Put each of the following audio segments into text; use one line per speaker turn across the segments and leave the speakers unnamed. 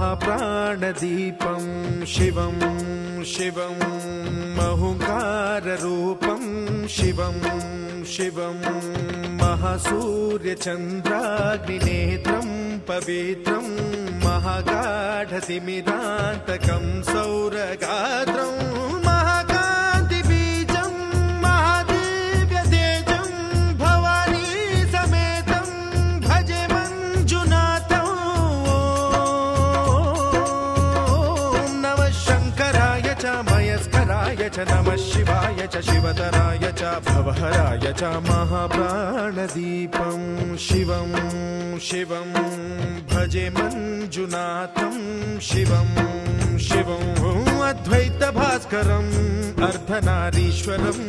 महाप्राणदीपं शिवं शिवं महुकाररूपं शिवं शिवं महासूर्यचन्द्राग्निनेत्रं पवित्रं महागाढतिमिरान्तकं सौरगात्रं महाकान्तिबीजं महादिव्यतेजं भवानी समेतं भजे मञ्जुनाथं। ॐ नमः शङ्कराय च मयस्कराय च नमः शिवाय च शिवतराय च भवहराय च महाप्राणदीपं शिवं शिवं भजे मञ्जुनाथं शिवं शिवं अद्वैतभास्करम् अर्धनारीश्वरं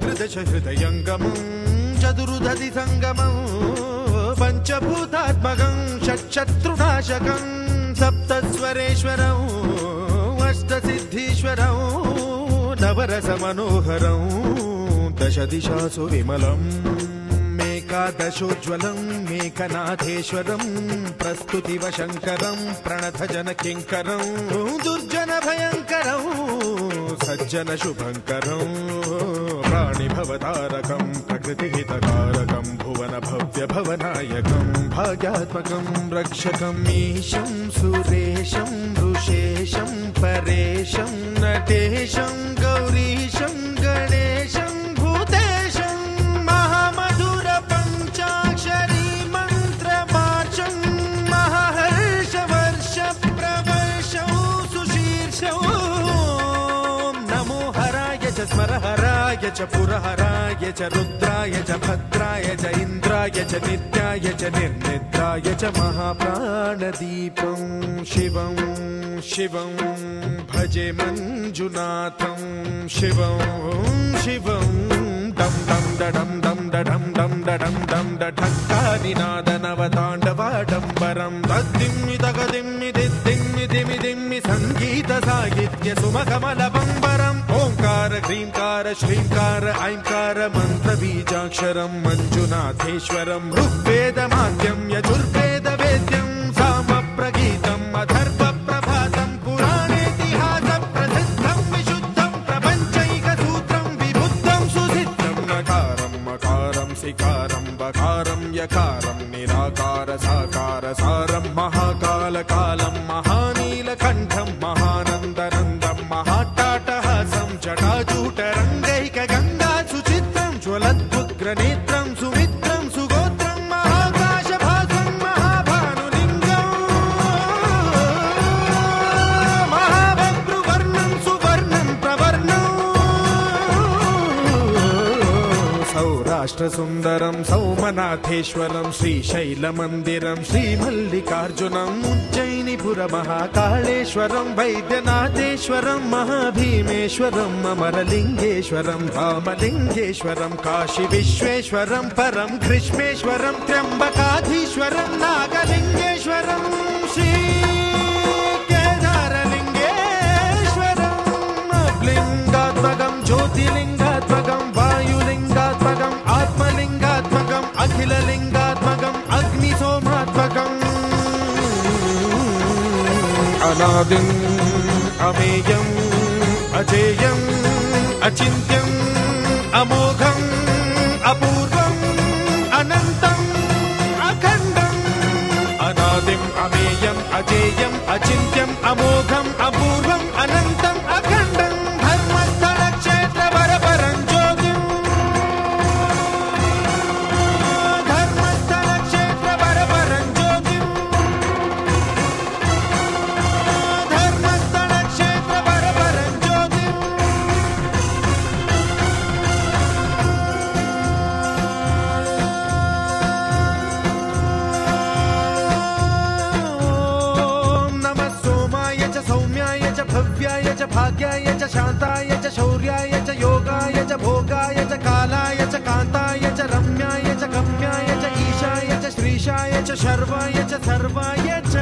त्रिदशहृदयङ्गमं चतुर्दधिसङ्गमं पञ्चभूतात्मकं षट्शत्रुनाशकं सप्तस्वरेश्वरम् अष्टसिद्धीश्वरं नवरसमनोहरं दशदिशासु विमलम् एकादशोज्ज्वलं मेघनाथेश्वरं प्रस्तुतिवशङ्करं प्रणतजनकिङ्करं दुर्जनभयङ्करं सज्जनशुभङ्करं प्राणिभवतारकं प्रकृतिहितकारकं भुवनभव्यभवनायकं भाग्यात्मकं रक्षकं ईशं सुरेशं ऋषेशं परेशं नटेशं गौरीशं गणेशं भूतेशं महामधुर पञ्चाक्षरी मन्त्रमार्चं महाहर्षवर्ष प्रवर्षं सुशीर्षं नमो हराय च स्मरहराय च पुरहराय च रुद्राय च भद्राय च इन्द्राय च नित्याय च निर्निद्राय च महाप्राणदीपं शिवं शिवं भजे मञ्जुनाथं शिवं शिवं डं डं डडं डं डडं डं डडं डं डढक्कानिनादनवताण्डवाडम्बरं तद्दिम्मि तगदिम्मि दिद्दिम्मि दिमि दिम्मि सङ्गीतसाहित्य सुमकमलबम्बरम् ओङ्कार ह्रीङ्कार श्रीङ्कार ऐङ्कार मन्त्रबीजाक्षरं मञ्जुनाथेश्वरं ऋग्वेदमाद्यं यजुर्वेदवेद्यं सामप्रगीतम् अथर्वप्रभातं पुराणेतिहासप्रसिद्धं विशुद्धं प्रपञ्चैकसूत्रं विबुद्धं सुसिद्धं नकारं मकारं सिकारं बकारं यकारं निराकार साकार सारं महाकालकालं महानीलकण्ठं महानन्दनन्दं महाट्टाटहासं जटाजूटरङ्गैकगङ्गा सुचित्रं ज्वलद्भुग्रनेत्रं सुमित्रं सुगोत्रं महाकाशभासं महाभानुलिङ्गं महाभद्रुवर्णं सुवर्णं प्रवर्णं सौराष्ट्रसुन्दरं सौमनाथेश्वरं श्रीशैलमन्दिरं श्रीमल्लिकार्जुनम् उज्जयिनीपुरमहाकाळेश्वरं वैद्यनाथेश्वरं महाभीमेश्वरं अमरलिङ्गेश्वरं रामलिङ्गेश्वरं काशीविश्वेश्वरं परं ग्रीष्मेश्वरं त्र्यम्बकाधीश्वरं नागलिङ्गेश्वरं श्रीकेदारलिङ्गेश्वरं लिङ्गात्मकं ज्योतिलिङ्गात्मकं वायुलिङ्गात्मकम् आत्मलिङ्गात्मकम् अखिललिङ्गात्मकम् अग्निसोमात्मकम् अनादिम् अमेयम् अजेयम् अचिन्त्यम् अमोघम् अपूर्वम् अनन्तम् अखण्डम् अनादिम् अमेयम् अजेयम् अचिन्त्यम् अमोघम् अपूर्वम् अनन्तम् अखण्डम् धर्मस्थलक्षेत्रवरपरं ज्योतिम् धर्मस्थलक्षेत्रवरपरं ज्योतिम् धर्मस्थलक्षेत्रवरपरं ज्योतिम् भव्याय च भाग्याय च शान्ताय च शौर्याय च योगाय च भोगाय च कालाय च कान्ताय च रम्याय च गम्याय च ईशाय च श्रीशाय च शर्वाय च सर्वाय च